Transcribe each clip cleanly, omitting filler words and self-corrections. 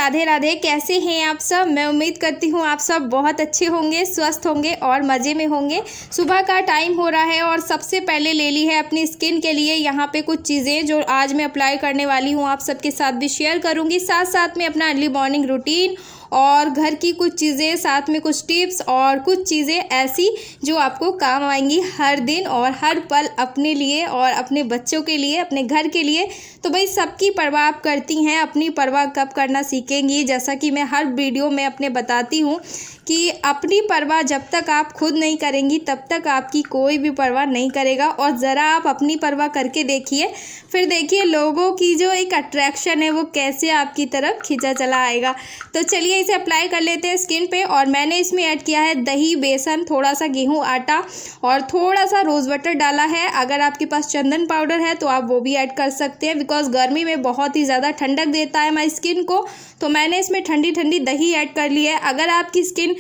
राधे राधे। कैसे हैं आप सब? मैं उम्मीद करती हूँ आप सब बहुत अच्छे होंगे, स्वस्थ होंगे और मज़े में होंगे। सुबह का टाइम हो रहा है और सबसे पहले ले ली है अपनी स्किन के लिए यहाँ पे कुछ चीज़ें जो आज मैं अप्लाई करने वाली हूँ, आप सबके साथ भी शेयर करूँगी। साथ साथ में अपना अर्ली मॉर्निंग रूटीन और घर की कुछ चीज़ें, साथ में कुछ टिप्स और कुछ चीज़ें ऐसी जो आपको काम आएंगी हर दिन और हर पल, अपने लिए और अपने बच्चों के लिए, अपने घर के लिए। तो भाई सबकी परवाह आप करती हैं, अपनी परवाह कब करना सीखेंगी? जैसा कि मैं हर वीडियो में अपने बताती हूँ कि अपनी परवाह जब तक आप खुद नहीं करेंगी तब तक आपकी कोई भी परवाह नहीं करेगा। और ज़रा आप अपनी परवाह करके देखिए, फिर देखिए लोगों की जो एक अट्रैक्शन है वो कैसे आपकी तरफ खींचा चला आएगा। तो चलिए इसे अप्लाई कर लेते हैं स्किन पे। और मैंने इसमें ऐड किया है दही, बेसन, थोड़ा सा गेहूं आटा और थोड़ा सा रोज़ वाटर डाला है। अगर आपके पास चंदन पाउडर है तो आप वो भी ऐड कर सकते हैं, बिकॉज गर्मी में बहुत ही ज़्यादा ठंडक देता है हमारी स्किन को। तो मैंने इसमें ठंडी ठंडी दही ऐड कर ली है। अगर आपकी स्किन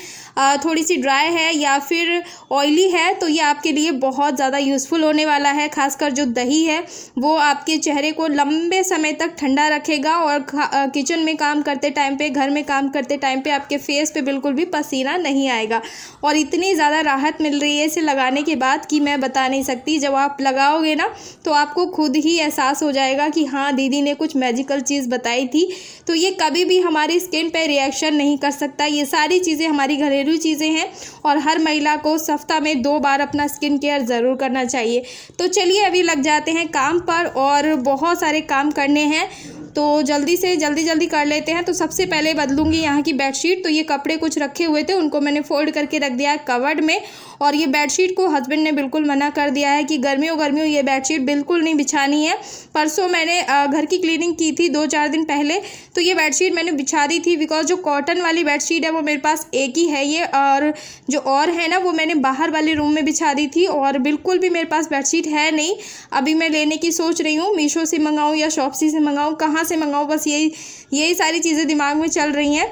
थोड़ी सी ड्राई है या फिर ऑयली है तो ये आपके लिए बहुत ज़्यादा यूज़फुल होने वाला है। खासकर जो दही है वो आपके चेहरे को लंबे समय तक ठंडा रखेगा और किचन में काम करते टाइम पे, घर में काम करते टाइम पे आपके फेस पे बिल्कुल भी पसीना नहीं आएगा। और इतनी ज़्यादा राहत मिल रही है इसे लगाने के बाद कि मैं बता नहीं सकती। जब आप लगाओगे ना तो आपको खुद ही एहसास हो जाएगा कि हाँ, दीदी ने कुछ मैजिकल चीज़ बताई थी। तो ये कभी भी हमारी स्किन पे रिएक्शन नहीं कर सकता। ये सारी चीज़ें हमारी घरेलू चीज़ें हैं और हर महिला को सप्ताह में 2 बार अपना स्किन केयर ज़रूर करना चाहिए। तो चलिए अभी लग जाते हैं काम पर, और बहुत सारे काम करने हैं तो जल्दी से जल्दी कर लेते हैं। तो सबसे पहले बदलूंगी यहाँ की बेडशीट। तो ये कपड़े कुछ रखे हुए थे उनको मैंने फोल्ड करके रख दिया है कवर्ड में। और ये बेडशीट को हस्बैंड ने बिल्कुल मना कर दिया है कि गर्मियों ये बेडशीट बिल्कुल नहीं बिछानी है। परसों मैंने घर की क्लीनिंग की थी 2-4 दिन पहले, तो ये बेडशीट मैंने बिछा दी थी, बिकॉज जो कॉटन वाली बेडशीट है वो मेरे पास एक ही है ये, और जो और है ना वो मैंने बाहर वाले रूम में बिछा दी थी। और बिल्कुल भी मेरे पास बेडशीट है नहीं। अभी मैं लेने की सोच रही हूँ, मीशो से मंगाऊँ या शॉप्सी से मंगाऊँ, कहाँ से मंगाऊँ, बस यही सारी चीज़ें दिमाग में चल रही हैं।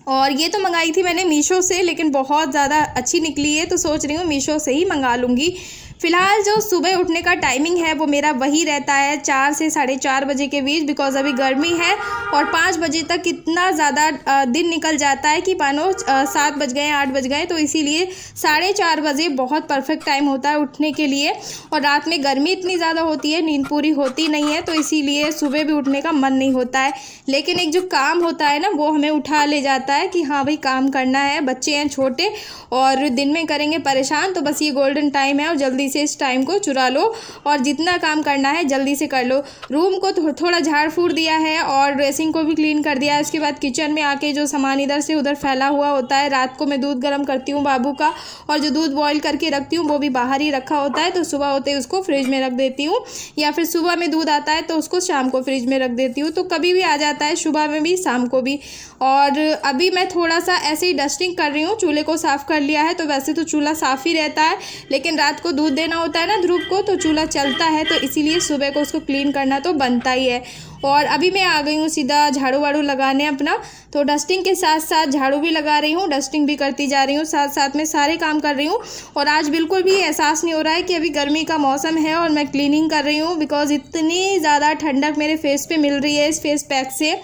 और ये तो मंगाई थी मैंने मीशो से, लेकिन बहुत ज़्यादा अच्छी निकली है तो सोच रही हूँ मीशो से ही मंगा लूँगी। फ़िलहाल जो सुबह उठने का टाइमिंग है वो मेरा वही रहता है 4 से 4:30 बजे के बीच, बिकॉज अभी गर्मी है और 5 बजे तक इतना ज़्यादा दिन निकल जाता है कि मानो 7 बज गए 8 बज गए। तो इसीलिए 4:30 बजे बहुत परफेक्ट टाइम होता है उठने के लिए। और रात में गर्मी इतनी ज़्यादा होती है, नींद पूरी होती नहीं है, तो इसीलिए सुबह भी उठने का मन नहीं होता है। लेकिन एक जो काम होता है ना वो हमें उठा ले जाता है कि हाँ भाई काम करना है, बच्चे हैं छोटे और दिन में करेंगे परेशान। तो बस ये गोल्डन टाइम है और जल्दी से इस टाइम को चुरा लो और जितना काम करना है जल्दी से कर लो। रूम को थोड़ा झाड़ फूड़ दिया है और ड्रेसिंग को भी क्लीन कर दिया है। उसके बाद किचन में आके जो सामान इधर से उधर फैला हुआ होता है, रात को मैं दूध गर्म करती हूँ बाबू का, और जो दूध बॉईल करके रखती हूँ वो भी बाहर ही रखा होता है। तो सुबह होते ही उसको फ्रिज में रख देती हूँ, या फिर सुबह में दूध आता है तो उसको शाम को फ्रिज में रख देती हूँ। तो कभी भी आ जाता है, सुबह में भी शाम को भी। और अभी मैं थोड़ा सा ऐसे ही डस्टिंग कर रही हूँ, चूल्हे को साफ़ कर लिया है। तो वैसे तो चूल्हा साफ़ ही रहता है, लेकिन रात को दूध देना होता है ना ध्रुव को, तो चूल्हा चलता है, तो इसीलिए सुबह को उसको क्लीन करना तो बनता ही है। और अभी मैं आ गई हूँ सीधा झाड़ू वाड़ू लगाने अपना। तो डस्टिंग के साथ साथ झाड़ू भी लगा रही हूँ, डस्टिंग भी करती जा रही हूँ, साथ साथ में सारे काम कर रही हूँ। और आज बिल्कुल भी एहसास नहीं हो रहा है कि अभी गर्मी का मौसम है और मैं क्लीनिंग कर रही हूँ, बिकॉज इतनी ज़्यादा ठंडक मेरे फेस पे मिल रही है इस फेस पैक से।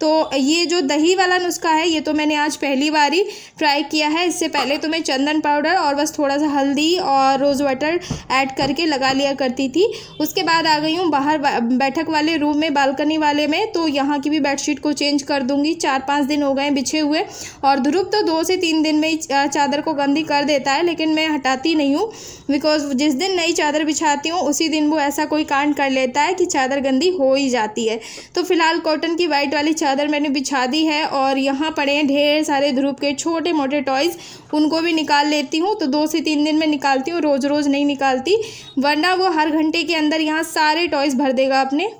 तो ये जो दही वाला नुस्खा है ये तो मैंने आज पहली बार ही ट्राई किया है। इससे पहले तो मैं चंदन पाउडर और बस थोड़ा सा हल्दी और रोज़ वाटर ऐड करके लगा लिया करती थी। उसके बाद आ गई हूँ बाहर बैठक वाले रूम में, बालकनी वाले में। तो यहाँ की भी बेडशीट को चेंज कर दूँगी, 4-5 दिन हो गए बिछे हुए। और ध्रुव तो 2 से 3 दिन में ही चादर को गंदी कर देता है, लेकिन मैं हटाती नहीं हूँ, बिकॉज जिस दिन नई चादर बिछाती हूँ उसी दिन वो ऐसा कोई कांड कर लेता है कि चादर गंदी हो ही जाती है। तो फिलहाल कॉटन की वाइट वाली चादर मैंने बिछा दी है और यहाँ पड़े हैं ढेर सारे ध्रुव के छोटे मोटे टॉयज़, उनको भी निकाल लेती हूँ। तो 2 से 3 दिन में निकालती हूँ, रोज़ रोज़ नहीं निकालती, वरना वो हर घंटे के अंदर यहाँ सारे टॉयज़ भर देगा अपने।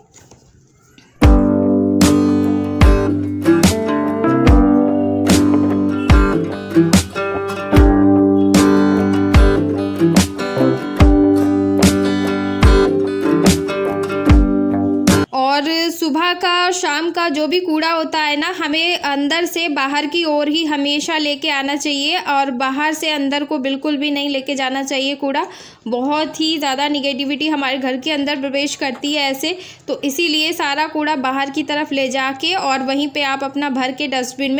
और सुबह का शाम का जो भी कूड़ा होता है ना, हमें अंदर से बाहर की ओर ही हमेशा लेके आना चाहिए और बाहर से अंदर को बिल्कुल भी नहीं लेके जाना चाहिए कूड़ा। बहुत ही ज़्यादा निगेटिविटी हमारे घर के अंदर प्रवेश करती है ऐसे, तो इसीलिए सारा कूड़ा बाहर की तरफ ले जाके और वहीं पे आप अपना भर के डस्टबिन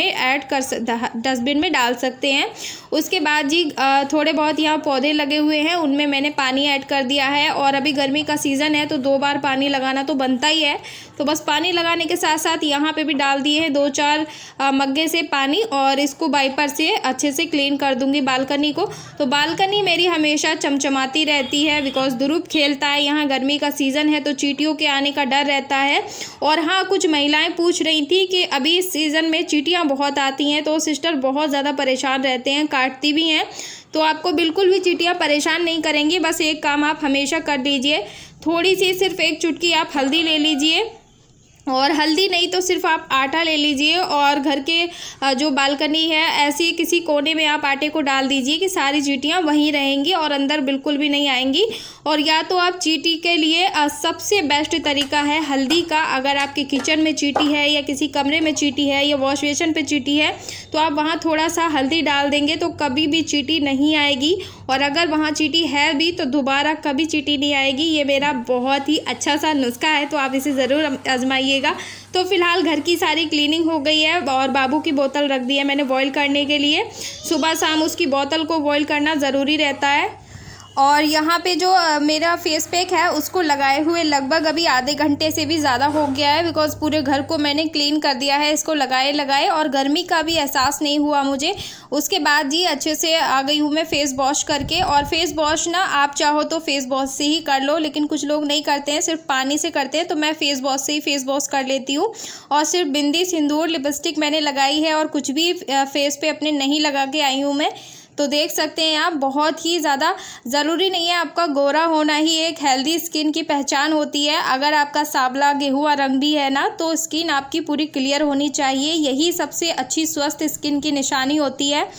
में डाल सकते हैं। उसके बाद जी थोड़े बहुत यहाँ पौधे लगे हुए हैं, उनमें मैंने पानी ऐड कर दिया है और अभी गर्मी का सीज़न है तो 2 बार पानी लगाना तो बनता ही है। तो बस पानी लगाने के साथ साथ यहाँ पे भी डाल दिए हैं 2-4 मग्गे से पानी और इसको वाइपर से अच्छे से क्लीन कर दूंगी बालकनी को। तो बालकनी मेरी हमेशा चमचमाती रहती है बिकॉज ध्रुव खेलता है। यहाँ गर्मी का सीज़न है तो चींटियों के आने का डर रहता है। और हाँ, कुछ महिलाएं पूछ रही थी कि अभी इस सीज़न में चींटियाँ बहुत आती हैं, तो सिस्टर बहुत ज़्यादा परेशान रहते हैं, काटती भी हैं। तो आपको बिल्कुल भी चींटियाँ परेशान नहीं करेंगी। बस एक काम आप हमेशा कर लीजिए, थोड़ी सी सिर्फ 1 चुटकी आप हल्दी ले लीजिए, और हल्दी नहीं तो सिर्फ आप आटा ले लीजिए और घर के जो बालकनी है ऐसी किसी कोने में आप आटे को डाल दीजिए कि सारी चींटियाँ वहीं रहेंगी और अंदर बिल्कुल भी नहीं आएंगी। और या तो आप चींटी के लिए सबसे बेस्ट तरीका है हल्दी का। अगर आपके किचन में चींटी है या किसी कमरे में चींटी है या वॉश बेसिन पे चींटी है तो आप वहाँ थोड़ा सा हल्दी डाल देंगे तो कभी भी चींटी नहीं आएगी। और अगर वहाँ चींटी है भी तो दोबारा कभी चींटी नहीं आएगी। ये मेरा बहुत ही अच्छा सा नुस्खा है, तो आप इसे ज़रूर आजमाइएगा। तो फिलहाल घर की सारी क्लीनिंग हो गई है और बाबू की बोतल रख दी है मैंने बॉईल करने के लिए। सुबह शाम उसकी बोतल को बॉईल करना ज़रूरी रहता है। और यहाँ पे जो मेरा फेस पैक है उसको लगाए हुए लगभग अभी आधे घंटे से भी ज़्यादा हो गया है बिकॉज़ पूरे घर को मैंने क्लीन कर दिया है इसको लगाए और गर्मी का भी एहसास नहीं हुआ मुझे। उसके बाद जी अच्छे से आ गई हूँ मैं फेस वॉश करके। और फेस वॉश ना आप चाहो तो फेस वॉश से ही कर लो, लेकिन कुछ लोग नहीं करते हैं, सिर्फ पानी से करते हैं, तो मैं फेस वॉश से ही फेस वॉश कर लेती हूँ। और सिर्फ बिंदी, सिंदूर, लिपस्टिक मैंने लगाई है और कुछ भी फेस पे अपने नहीं लगा के आई हूँ मैं। तो देख सकते हैं आप, बहुत ही ज़्यादा ज़रूरी नहीं है आपका गोरा होना ही एक हेल्दी स्किन की पहचान होती है। अगर आपका सांवला गेहुआ रंग भी है ना तो स्किन आपकी पूरी क्लियर होनी चाहिए, यही सबसे अच्छी स्वस्थ स्किन की निशानी होती है।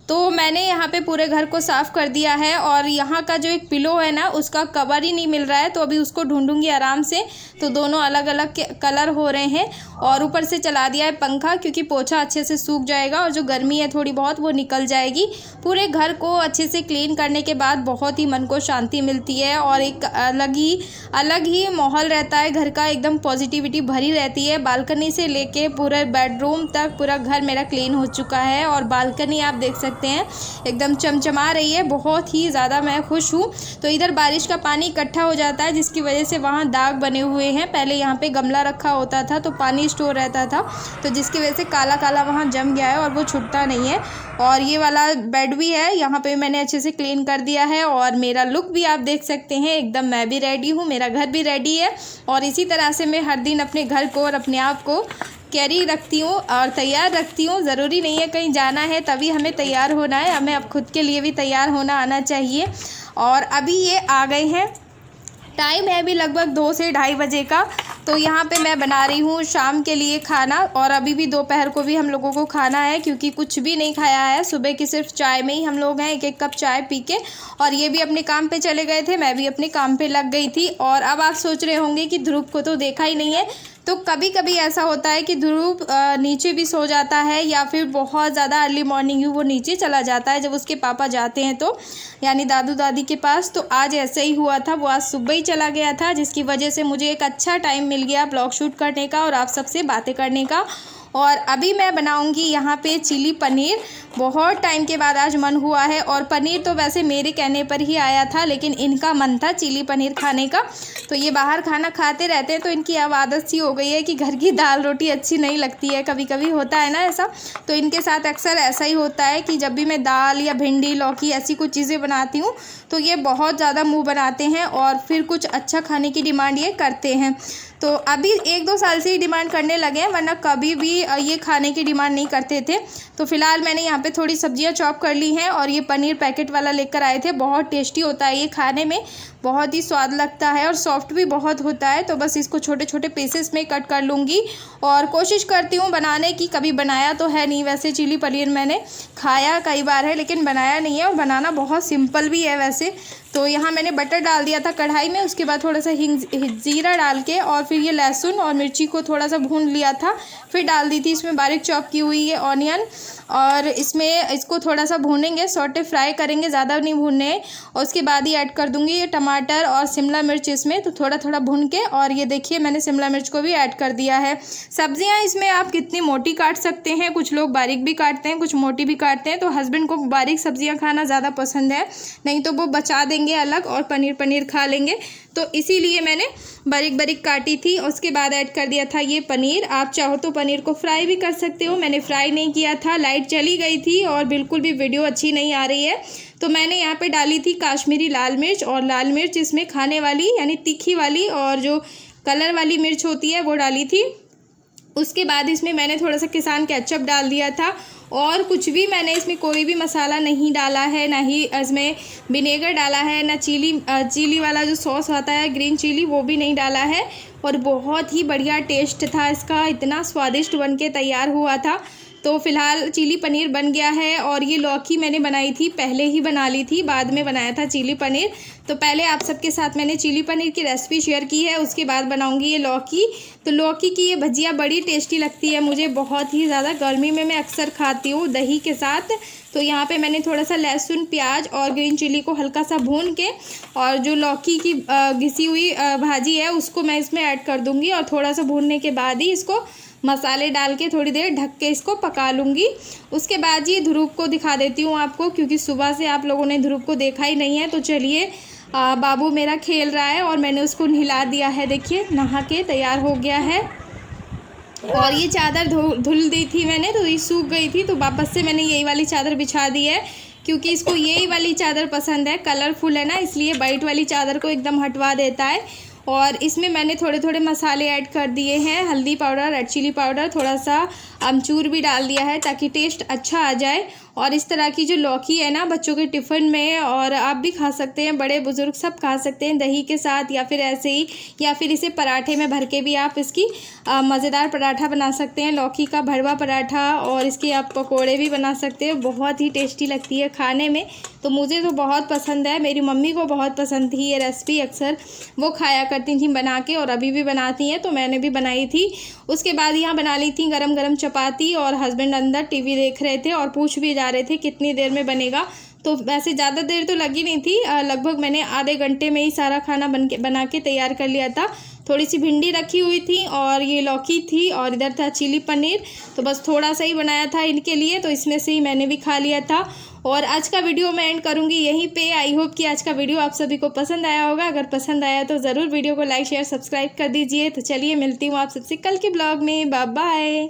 तो मैंने यहाँ पे पूरे घर को साफ़ कर दिया है और यहाँ का जो एक पिलो है ना उसका कवर ही नहीं मिल रहा है, तो अभी उसको ढूंढूंगी आराम से। तो दोनों अलग अलग कलर हो रहे हैं और ऊपर से चला दिया है पंखा क्योंकि पोछा अच्छे से सूख जाएगा और जो गर्मी है थोड़ी बहुत वो निकल जाएगी। पूरे घर को अच्छे से क्लीन करने के बाद बहुत ही मन को शांति मिलती है और एक अलग ही माहौल रहता है घर का, एकदम पॉजिटिविटी भरी रहती है। बालकनी से लेके पूरे बेडरूम तक पूरा घर मेरा क्लीन हो चुका है और बालकनी आप देख सकते हैं एकदम चमचमा रही है। बहुत ही ज़्यादा मैं खुश हूँ। तो इधर बारिश का पानी इकट्ठा हो जाता है जिसकी वजह से वहाँ दाग बने हुए हैं। पहले यहाँ पे गमला रखा होता था तो पानी स्टोर रहता था, तो जिसकी वजह से काला काला वहाँ जम गया है और वो छूटता नहीं है। और ये वाला बेड भी है, यहाँ पे मैंने अच्छे से क्लीन कर दिया है और मेरा लुक भी आप देख सकते हैं एकदम। मैं भी रेडी हूँ, मेरा घर भी रेडी है और इसी तरह से मैं हर दिन अपने घर को और अपने आप को कैरी रखती हूँ और तैयार रखती हूँ। ज़रूरी नहीं है कहीं जाना है तभी हमें तैयार होना है, हमें अब खुद के लिए भी तैयार होना आना चाहिए। और अभी ये आ गए हैं, टाइम है अभी लगभग 2 से 2:30 बजे का। तो यहाँ पे मैं बना रही हूँ शाम के लिए खाना और अभी भी दोपहर को भी हम लोगों को खाना है क्योंकि कुछ भी नहीं खाया है। सुबह की सिर्फ चाय में ही हम लोग हैं, 1-1 कप चाय पी के। और ये भी अपने काम पे चले गए थे, मैं भी अपने काम पे लग गई थी। और अब आप सोच रहे होंगे कि ध्रुव को तो देखा ही नहीं है। तो कभी कभी ऐसा होता है कि ध्रुव नीचे भी सो जाता है या फिर बहुत ज़्यादा अर्ली मॉर्निंग ही वो नीचे चला जाता है जब उसके पापा जाते हैं तो, यानी दादू दादी के पास। तो आज ऐसे ही हुआ था, वो आज सुबह ही चला गया था जिसकी वजह से मुझे एक अच्छा टाइम मिल गया ब्लॉग शूट करने का और आप सबसे बातें करने का। और अभी मैं बनाऊंगी यहाँ पे चिली पनीर। बहुत टाइम के बाद आज मन हुआ है और पनीर तो वैसे मेरे कहने पर ही आया था लेकिन इनका मन था चिली पनीर खाने का। तो ये बाहर खाना खाते रहते हैं तो इनकी अब आदत सी हो गई है कि घर की दाल रोटी अच्छी नहीं लगती है, कभी कभी होता है ना ऐसा। तो इनके साथ अक्सर ऐसा ही होता है कि जब भी मैं दाल या भिंडी लौकी ऐसी कुछ चीज़ें बनाती हूँ तो ये बहुत ज़्यादा मुँह बनाते हैं और फिर कुछ अच्छा खाने की डिमांड ये करते हैं। तो अभी 1-2 साल से ही डिमांड करने लगे हैं, वरना कभी भी ये खाने की डिमांड नहीं करते थे। तो फिलहाल मैंने यहाँ पे थोड़ी सब्जियाँ चॉप कर ली हैं और ये पनीर पैकेट वाला लेकर आए थे। बहुत टेस्टी होता है ये, खाने में बहुत ही स्वाद लगता है और सॉफ्ट भी बहुत होता है। तो बस इसको छोटे छोटे पीसेस में कट कर लूँगी और कोशिश करती हूँ बनाने की। कभी बनाया तो है नहीं वैसे, चिली पनीर मैंने खाया कई बार है लेकिन बनाया नहीं है और बनाना बहुत सिंपल भी है वैसे। तो यहाँ मैंने बटर डाल दिया था कढ़ाई में, उसके बाद थोड़ा सा जीरा डाल के और फिर ये लहसुन और मिर्ची को थोड़ा सा भून लिया था। फिर डाल दी थी इसमें बारीक चॉप की हुई ये ऑनियन, और इसमें इसको थोड़ा सा भूनेंगे, सॉटे फ्राई करेंगे, ज़्यादा नहीं भूनने। और उसके बाद ही ऐड कर दूँगी ये टमाटर और शिमला मिर्च इसमें, तो थोड़ा थोड़ा भून के। और ये देखिए मैंने शिमला मिर्च को भी ऐड कर दिया है। सब्जियां इसमें आप कितनी मोटी काट सकते हैं, कुछ लोग बारीक भी काटते हैं, कुछ मोटी भी काटते हैं। तो हस्बैंड को बारीक सब्जियां खाना ज़्यादा पसंद है, नहीं तो वो बचा देंगे अलग और पनीर खा लेंगे, तो इसीलिए मैंने बारीक बारीक काटी थी। उसके बाद ऐड कर दिया था ये पनीर। आप चाहो तो पनीर को फ्राई भी कर सकते हो, मैंने फ्राई नहीं किया था, लाइट चली गई थी और बिल्कुल भी वीडियो अच्छी नहीं आ रही है। तो मैंने यहाँ पे डाली थी काश्मीरी लाल मिर्च, और लाल मिर्च इसमें खाने वाली यानी तीखी वाली, और जो कलर वाली मिर्च होती है वो डाली थी। उसके बाद इसमें मैंने थोड़ा सा किसान केचप डाल दिया था, और कुछ भी मैंने इसमें कोई भी मसाला नहीं डाला है, ना ही इसमें विनेगर डाला है, ना चिली वाला जो सॉस आता है ग्रीन चिली वो भी नहीं डाला है। और बहुत ही बढ़िया टेस्ट था इसका, इतना स्वादिष्ट बन के तैयार हुआ था। तो फ़िलहाल चिली पनीर बन गया है। और ये लौकी मैंने बनाई थी, पहले ही बना ली थी, बाद में बनाया था चिली पनीर। तो पहले आप सबके साथ मैंने चिली पनीर की रेसिपी शेयर की है, उसके बाद बनाऊंगी ये लौकी। तो लौकी की ये भजिया बड़ी टेस्टी लगती है मुझे, बहुत ही ज़्यादा, गर्मी में मैं अक्सर खाती हूँ दही के साथ। तो यहाँ पे मैंने थोड़ा सा लहसुन, प्याज और ग्रीन चिली को हल्का सा भून के, और जो लौकी की घिसी हुई भाजी है उसको मैं इसमें ऐड कर दूँगी। और थोड़ा सा भूनने के बाद ही इसको मसाले डाल के थोड़ी देर ढक के इसको पका लूँगी। उसके बाद ये ध्रुव को दिखा देती हूँ आपको, क्योंकि सुबह से आप लोगों ने ध्रुव को देखा ही नहीं है। तो चलिए, बाबू मेरा खेल रहा है और मैंने उसको नहला दिया है, देखिए नहा के तैयार हो गया है। और ये चादर धुल दी थी मैंने, तो ये सूख गई थी, तो वापस से मैंने यही वाली चादर बिछा दी है, क्योंकि इसको यही वाली चादर पसंद है, कलरफुल है ना, इसलिए वाइट वाली चादर को एकदम हटवा देता है। और इसमें मैंने थोड़े थोड़े मसाले ऐड कर दिए हैं, हल्दी पाउडर, रेड चिली पाउडर, थोड़ा सा अमचूर भी डाल दिया है ताकि टेस्ट अच्छा आ जाए। और इस तरह की जो लौकी है ना, बच्चों के टिफ़िन में, और आप भी खा सकते हैं, बड़े बुजुर्ग सब खा सकते हैं दही के साथ, या फिर ऐसे ही, या फिर इसे पराठे में भर के भी आप इसकी मज़ेदार पराठा बना सकते हैं, लौकी का भरवा पराठा। और इसके आप पकोड़े भी बना सकते हैं, बहुत ही टेस्टी लगती है खाने में। तो मुझे तो बहुत पसंद है, मेरी मम्मी को बहुत पसंद थी ये रेसिपी, अक्सर वो खाया करती थी बना के, और अभी भी बनाती हैं, तो मैंने भी बनाई थी। उसके बाद यहाँ बना ली थी गरम गरम चपाती, और हस्बैंड अंदर टीवी देख रहे थे और पूछ भी जा रहे थे कितनी देर में बनेगा। तो वैसे ज़्यादा देर तो लगी नहीं थी, लगभग मैंने आधे घंटे में ही सारा खाना बना के तैयार कर लिया था। थोड़ी सी भिंडी रखी हुई थी, और ये लौकी थी, और इधर था चिली पनीर, तो बस थोड़ा सा ही बनाया था इनके लिए, तो इसमें से ही मैंने भी खा लिया था। और आज का वीडियो मैं एंड करूँगी यहीं पे। आई होप कि आज का वीडियो आप सभी को पसंद आया होगा। अगर पसंद आया तो ज़रूर वीडियो को लाइक शेयर सब्सक्राइब कर दीजिए। तो चलिए, मिलती हूँ आप सबसे कल के ब्लॉग में। Bye bye.